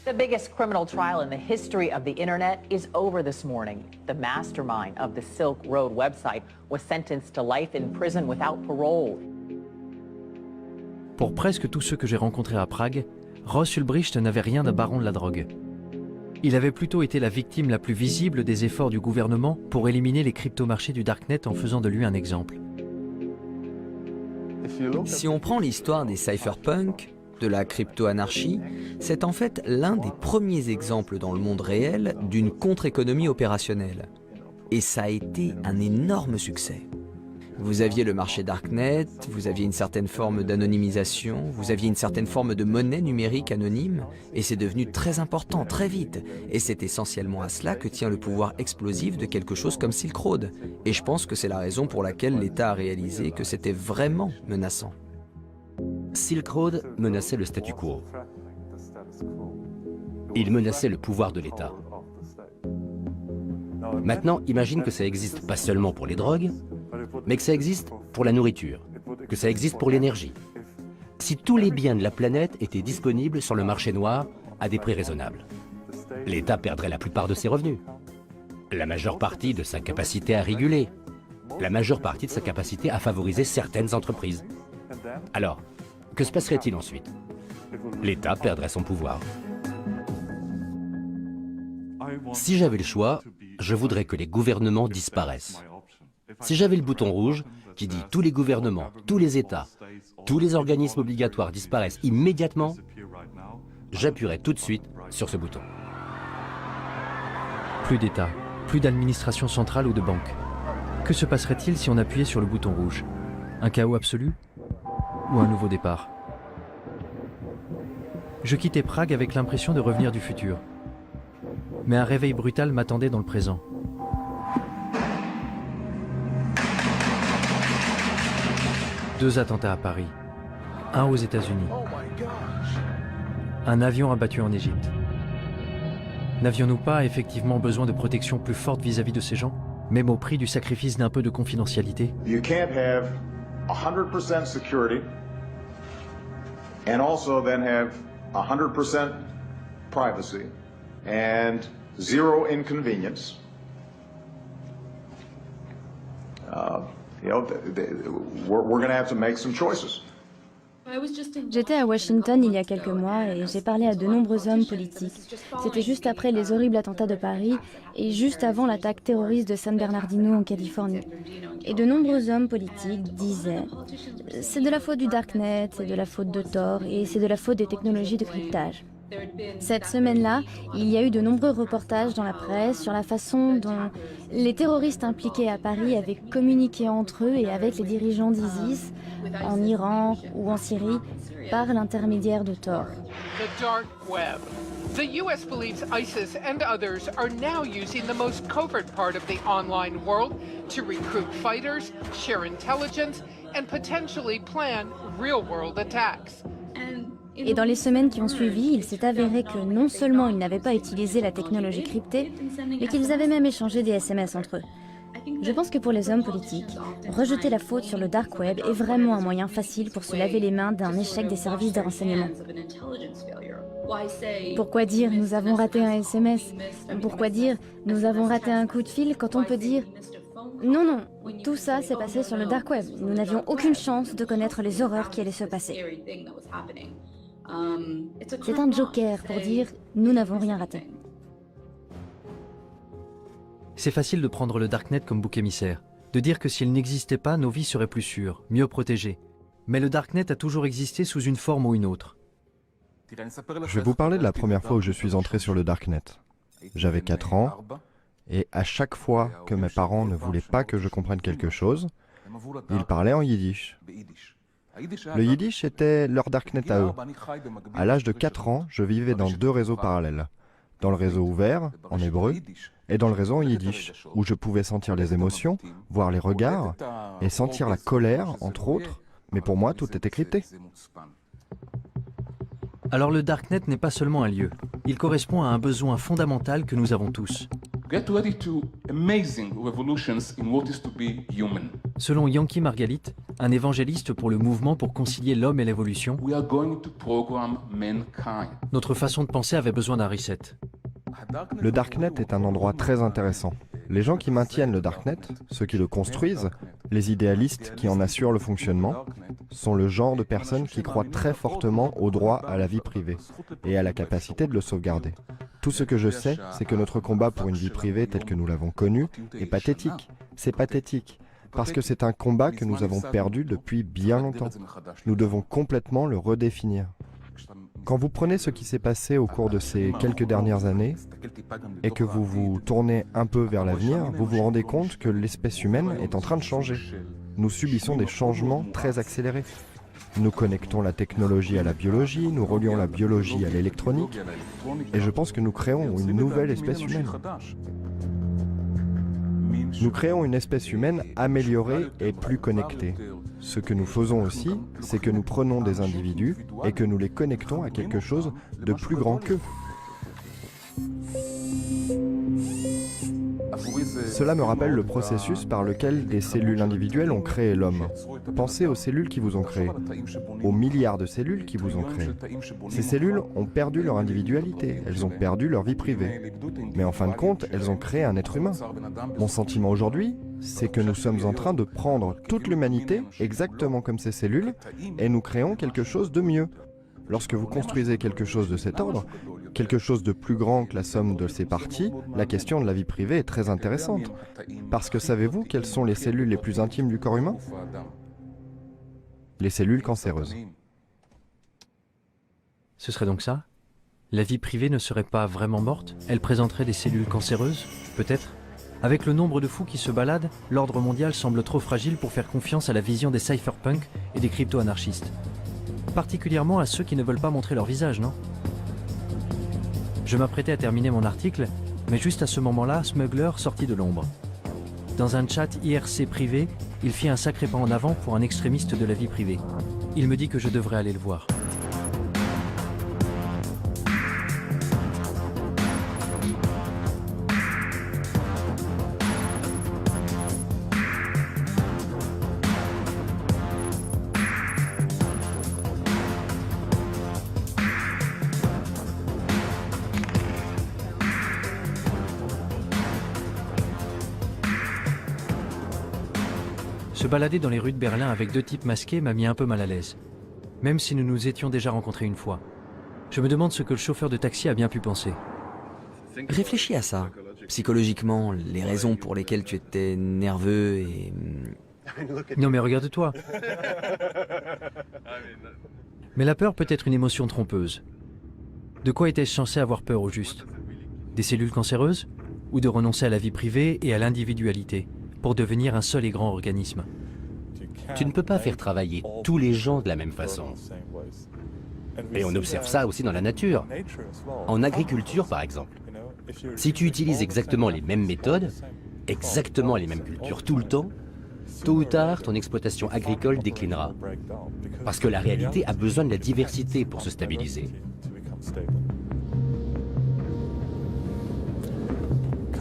The biggest criminal trial in the history of the internet is over this morning. The mastermind of the Silk Road website was sentenced to life in prison without parole. Pour presque tous ceux que j'ai rencontrés à Prague, Ross Ulbricht n'avait rien d'un baron de la drogue. Il avait plutôt été la victime la plus visible des efforts du gouvernement pour éliminer les cryptomarchés du Darknet en faisant de lui un exemple. Si on prend l'histoire des cypherpunks, de la crypto-anarchie, c'est en fait l'un des premiers exemples dans le monde réel d'une contre-économie opérationnelle. Et ça a été un énorme succès. Vous aviez le marché Darknet, vous aviez une certaine forme d'anonymisation, vous aviez une certaine forme de monnaie numérique anonyme, et c'est devenu très important, très vite. Et c'est essentiellement à cela que tient le pouvoir explosif de quelque chose comme Silk Road. Et je pense que c'est la raison pour laquelle l'État a réalisé que c'était vraiment menaçant. Silk Road menaçait le statu quo. Il menaçait le pouvoir de l'État. Maintenant, imagine que ça existe pas seulement pour les drogues, mais que ça existe pour la nourriture, que ça existe pour l'énergie. Si tous les biens de la planète étaient disponibles sur le marché noir à des prix raisonnables, l'État perdrait la plupart de ses revenus, la majeure partie de sa capacité à réguler, la majeure partie de sa capacité à favoriser certaines entreprises. Alors, que se passerait-il ensuite? L'État perdrait son pouvoir. Si j'avais le choix, je voudrais que les gouvernements disparaissent. Si j'avais le bouton rouge qui dit tous les gouvernements, tous les États, tous les organismes obligatoires disparaissent immédiatement, j'appuierais tout de suite sur ce bouton. Plus d'État, plus d'administration centrale ou de banque. Que se passerait-il si on appuyait sur le bouton rouge? Un chaos absolu? Ou un nouveau départ? Je quittais Prague avec l'impression de revenir du futur. Mais un réveil brutal m'attendait dans le présent. Deux attentats à Paris, un aux États-Unis, un avion abattu en Égypte. N'avions-nous pas effectivement besoin de protection plus forte vis-à-vis de ces gens, même au prix du sacrifice d'un peu de confidentialité? You can't have 100% security and also then have 100% privacy and zero inconvenience. We're going to have to make some choices. J'étais à Washington il y a quelques mois et j'ai parlé à de nombreux hommes politiques. C'était juste après les horribles attentats de Paris et juste avant l'attaque terroriste de San Bernardino en Californie. Et de nombreux hommes politiques disaient « C'est de la faute du Darknet, c'est de la faute de Tor et c'est de la faute des technologies de cryptage ». Cette semaine-là, il y a eu de nombreux reportages dans la presse sur la façon dont les terroristes impliqués à Paris avaient communiqué entre eux et avec les dirigeants d'ISIS, en Iran ou en Syrie, par l'intermédiaire de Tor. The dark web. The US believes ISIS and others are now using the most covert part of the online world to recruit fighters, share intelligence, and potentially plan real-world attacks. Et dans les semaines qui ont suivi, il s'est avéré que non seulement ils n'avaient pas utilisé la technologie cryptée, mais qu'ils avaient même échangé des SMS entre eux. Je pense que pour les hommes politiques, rejeter la faute sur le dark web est vraiment un moyen facile pour se laver les mains d'un échec des services de renseignement. Pourquoi dire « nous avons raté un SMS » ? Pourquoi dire « nous avons raté un coup de fil » quand on peut dire « non, non, tout ça s'est passé sur le dark web. Nous n'avions aucune chance de connaître les horreurs qui allaient se passer. » C'est un joker pour dire « nous n'avons rien raté ». C'est facile de prendre le Darknet comme bouc émissaire, de dire que s'il n'existait pas, nos vies seraient plus sûres, mieux protégées. Mais le Darknet a toujours existé sous une forme ou une autre. Je vais vous parler de la première fois où je suis entré sur le Darknet. J'avais 4 ans, et à chaque fois que mes parents ne voulaient pas que je comprenne quelque chose, ils parlaient en yiddish. Le yiddish était leur Darknet à eux. À l'âge de 4 ans, je vivais dans 2 réseaux parallèles. Dans le réseau ouvert, en hébreu, et dans le réseau en yiddish, où je pouvais sentir les émotions, voir les regards, et sentir la colère, entre autres, mais pour moi, tout était crypté. Alors le Darknet n'est pas seulement un lieu, il correspond à un besoin fondamental que nous avons tous. Get ready to amazing revolutions in what is to be human. Selon Yanky Margalit, un évangéliste pour le mouvement pour concilier l'homme et l'évolution, We are going to program mankind. Notre façon de penser avait besoin d'un reset. Le Darknet est un endroit très intéressant. Les gens qui maintiennent le Darknet, ceux qui le construisent, Les idéalistes qui en assurent le fonctionnement sont le genre de personnes qui croient très fortement au droit à la vie privée et à la capacité de le sauvegarder. Tout ce que je sais, c'est que notre combat pour une vie privée telle que nous l'avons connue est pathétique. C'est pathétique, parce que c'est un combat que nous avons perdu depuis bien longtemps. Nous devons complètement le redéfinir. Quand vous prenez ce qui s'est passé au cours de ces quelques dernières années et que vous vous tournez un peu vers l'avenir, vous vous rendez compte que l'espèce humaine est en train de changer. Nous subissons des changements très accélérés. Nous connectons la technologie à la biologie, nous relions la biologie à l'électronique, et je pense que nous créons une nouvelle espèce humaine. Nous créons une espèce humaine améliorée et plus connectée. Ce que nous faisons aussi, c'est que nous prenons des individus et que nous les connectons à quelque chose de plus grand qu'eux. Cela me rappelle le processus par lequel des cellules individuelles ont créé l'homme. Pensez aux cellules qui vous ont créé, aux milliards de cellules qui vous ont créé. Ces cellules ont perdu leur individualité, elles ont perdu leur vie privée. Mais en fin de compte, elles ont créé un être humain. Mon sentiment aujourd'hui, c'est que nous sommes en train de prendre toute l'humanité, exactement comme ces cellules, et nous créons quelque chose de mieux. Lorsque vous construisez quelque chose de cet ordre, quelque chose de plus grand que la somme de ses parties, la question de la vie privée est très intéressante. Parce que savez-vous quelles sont les cellules les plus intimes du corps humain? Les cellules cancéreuses. Ce serait donc ça? La vie privée ne serait pas vraiment morte? Elle présenterait des cellules cancéreuses? Peut-être? Avec le nombre de fous qui se baladent, l'ordre mondial semble trop fragile pour faire confiance à la vision des cypherpunks et des crypto-anarchistes. Particulièrement à ceux qui ne veulent pas montrer leur visage, non? Je m'apprêtais à terminer mon article, mais juste à ce moment-là, Smuggler sortit de l'ombre. Dans un chat IRC privé, il fit un sacré pas en avant pour un extrémiste de la vie privée. Il me dit que je devrais aller le voir. Se balader dans les rues de Berlin avec deux types masqués m'a mis un peu mal à l'aise, même si nous nous étions déjà rencontrés une fois. Je me demande ce que le chauffeur de taxi a bien pu penser. Réfléchis à ça. Psychologiquement, les raisons pour lesquelles tu étais nerveux et... Non mais regarde-toi. Mais la peur peut être une émotion trompeuse. De quoi était-je censé avoir peur au juste? Des cellules cancéreuses? Ou de renoncer à la vie privée et à l'individualité pour devenir un seul et grand organisme? Tu ne peux pas faire travailler tous les gens de la même façon. Et on observe ça aussi dans la nature. En agriculture, par exemple. Si tu utilises exactement les mêmes méthodes, exactement les mêmes cultures tout le temps, tôt ou tard, ton exploitation agricole déclinera. Parce que la réalité a besoin de la diversité pour se stabiliser.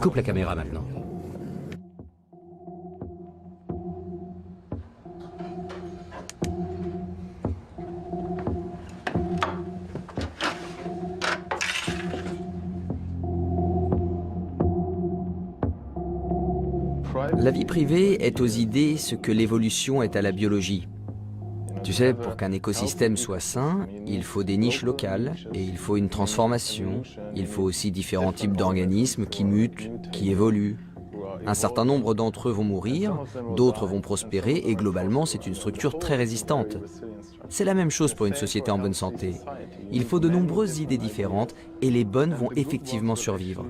Coupe la caméra maintenant. La vie privée est aux idées ce que l'évolution est à la biologie. Tu sais, pour qu'un écosystème soit sain, il faut des niches locales et il faut une transformation. Il faut aussi différents types d'organismes qui mutent, qui évoluent. Un certain nombre d'entre eux vont mourir, d'autres vont prospérer et globalement, c'est une structure très résistante. C'est la même chose pour une société en bonne santé. Il faut de nombreuses idées différentes et les bonnes vont effectivement survivre.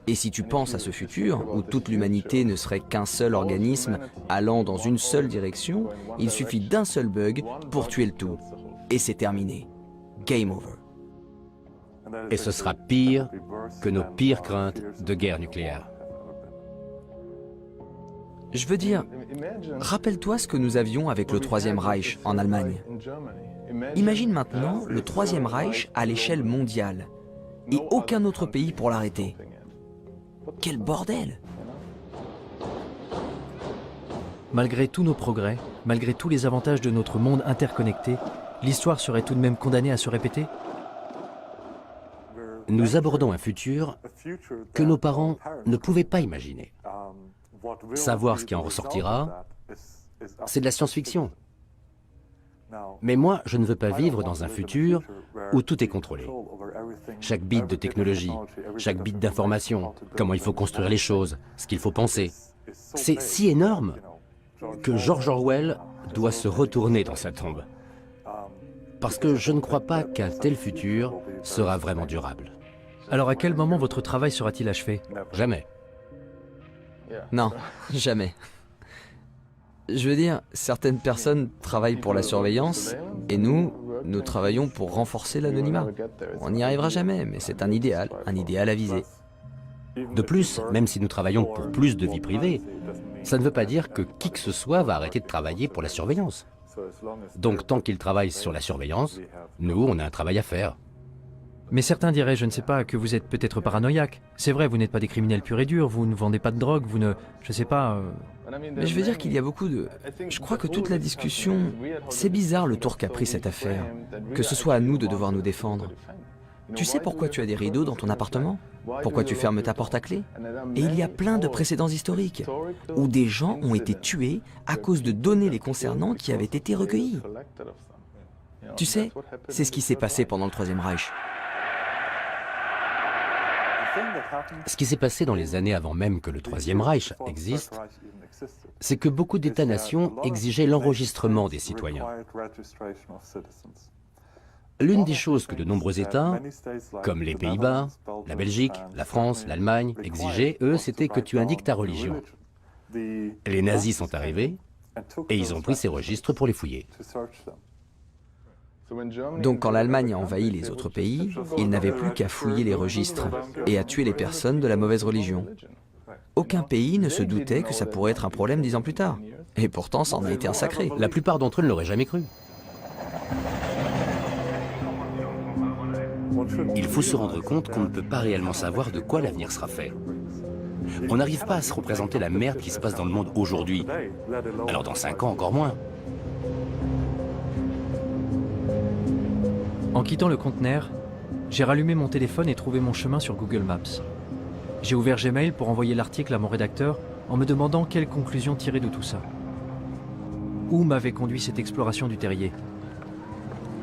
Et si tu penses à ce futur, où toute l'humanité ne serait qu'un seul organisme allant dans une seule direction, il suffit d'un seul bug pour tuer le tout. Et c'est terminé. Game over. Et ce sera pire que nos pires craintes de guerre nucléaire. Je veux dire, rappelle-toi ce que nous avions avec le Troisième Reich en Allemagne. Imagine maintenant le Troisième Reich à l'échelle mondiale et aucun autre pays pour l'arrêter. Quel bordel! Malgré tous nos progrès, malgré tous les avantages de notre monde interconnecté, l'histoire serait tout de même condamnée à se répéter? Nous abordons un futur que nos parents ne pouvaient pas imaginer. Savoir ce qui en ressortira, c'est de la science-fiction. Mais moi, je ne veux pas vivre dans un futur où tout est contrôlé. Chaque bit de technologie, chaque bit d'information, comment il faut construire les choses, ce qu'il faut penser. C'est si énorme que George Orwell doit se retourner dans sa tombe. Parce que je ne crois pas qu'un tel futur sera vraiment durable. Alors à quel moment votre travail sera-t-il achevé? Jamais. Non, jamais. Je veux dire, certaines personnes travaillent pour la surveillance, et nous travaillons pour renforcer l'anonymat. On n'y arrivera jamais, mais c'est un idéal à viser. De plus, même si nous travaillons pour plus de vie privée, ça ne veut pas dire que qui que ce soit va arrêter de travailler pour la surveillance. Donc tant qu'ils travaillent sur la surveillance, nous, on a un travail à faire. Mais certains diraient, je ne sais pas, que vous êtes peut-être paranoïaque. C'est vrai, vous n'êtes pas des criminels purs et durs, vous ne vendez pas de drogue, vous ne... je sais pas... Mais je veux dire qu'il y a beaucoup de... Je crois que toute la discussion... C'est bizarre le tour qu'a pris cette affaire. Que ce soit à nous de devoir nous défendre. Tu sais pourquoi tu as des rideaux dans ton appartement? Pourquoi tu fermes ta porte à clé? Et il y a plein de précédents historiques où des gens ont été tués à cause de données les concernant qui avaient été recueillies. Tu sais, c'est ce qui s'est passé pendant le Troisième Reich. Ce qui s'est passé dans les années avant même que le Troisième Reich existe, c'est que beaucoup d'États-nations exigeaient l'enregistrement des citoyens. L'une des choses que de nombreux États, comme les Pays-Bas, la Belgique, la France, l'Allemagne, exigeaient, eux, c'était que tu indiques ta religion. Les nazis sont arrivés et ils ont pris ces registres pour les fouiller. Donc quand l'Allemagne a envahi les autres pays, ils n'avaient plus qu'à fouiller les registres et à tuer les personnes de la mauvaise religion. Aucun pays ne se doutait que ça pourrait être un problème 10 ans plus tard. Et pourtant, ça en a été un sacré. La plupart d'entre eux ne l'auraient jamais cru. Il faut se rendre compte qu'on ne peut pas réellement savoir de quoi l'avenir sera fait. On n'arrive pas à se représenter la merde qui se passe dans le monde aujourd'hui. Alors dans 5 ans, encore moins. En quittant le conteneur, j'ai rallumé mon téléphone et trouvé mon chemin sur Google Maps. J'ai ouvert Gmail pour envoyer l'article à mon rédacteur en me demandant quelle conclusion tirer de tout ça. Où m'avait conduit cette exploration du terrier?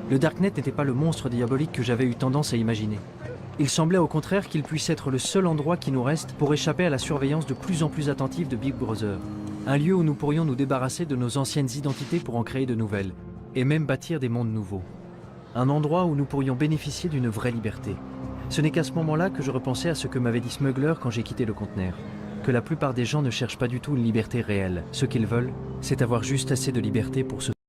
Le Darknet n'était pas le monstre diabolique que j'avais eu tendance à imaginer. Il semblait au contraire qu'il puisse être le seul endroit qui nous reste pour échapper à la surveillance de plus en plus attentive de Big Brother. Un lieu où nous pourrions nous débarrasser de nos anciennes identités pour en créer de nouvelles, et même bâtir des mondes nouveaux. Un endroit où nous pourrions bénéficier d'une vraie liberté. Ce n'est qu'à ce moment-là que je repensais à ce que m'avait dit Smuggler quand j'ai quitté le conteneur. Que la plupart des gens ne cherchent pas du tout une liberté réelle. Ce qu'ils veulent, c'est avoir juste assez de liberté pour se